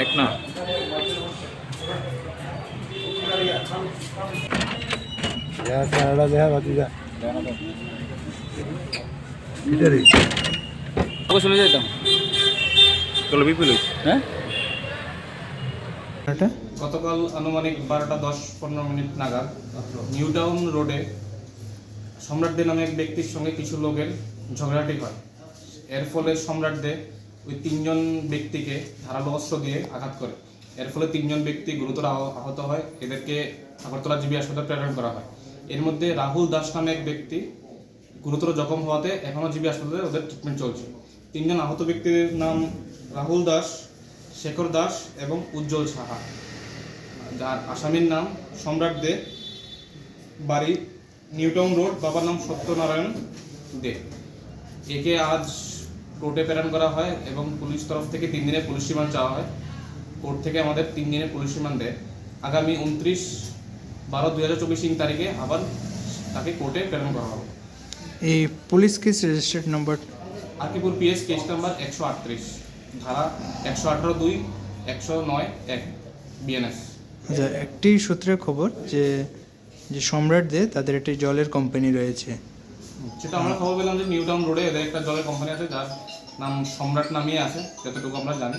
এক না শুনে যেতাম চলো বিপুল হ্যাঁ। গতকাল আনুমানিক 12টা 10-15 নাগাদ নিউ টাউন রোডে সম্রাট দে নামে এক ব্যক্তির সঙ্গে কিছু লোকের ঝগড়াটি হয়। এর ফলে সম্রাট দে ওই 3জন ব্যক্তিকে ধারালো অস্ত্র দিয়ে আঘাত করে। এর ফলে 3জন ব্যক্তি গুরুতর আহত হয়। এদেরকে আগরতলা জিবি হাসপাতালে প্রেরণ করা হয়। এর মধ্যে রাহুল দাস নামে এক ব্যক্তি গুরুতর জখম হওয়াতে এখনও জিবি হাসপাতালে ওদের ট্রিটমেন্ট চলছে। 3জন আহত ব্যক্তির নাম রাহুল দাস, শেখর দাস এবং উজ্জ্বল সাহা। যার আসামির নাম সম্রাট দে, বাড়ি নিউটাউন রোড, বাবার নাম সত্যনারায়ণ দে। একে আজ কোর্টে প্রেরণ করা হয় এবং পুলিশ তরফ থেকে 3 দিনের পুলিশ রিমান্ড চাওয়া হয়। কোর্ট থেকে আমাদের 3 দিনের পুলিশ রিমান্ড দেয়। আগামী 29/12/2024 তারিখে আবার তাকে কোর্টে প্রেরণ করা হবে। এই পুলিশ কেস রেজিস্টার্ড নম্বর আকিপুর পিএস কেস নাম্বার 138, ধারা 118(2), 109(1) বিএনএস। আচ্ছা, একটি সূত্রের খবর যে সম্রাট দে তাদের একটি জলের কোম্পানি রয়েছে। সেটা আমরা খবর পেলাম যে নিউ টাউন রোডে এদের একটা জলের কোম্পানি আছে যার নাম সম্রাট নামিয়ে আছে, যতটুকু আমরা জানি।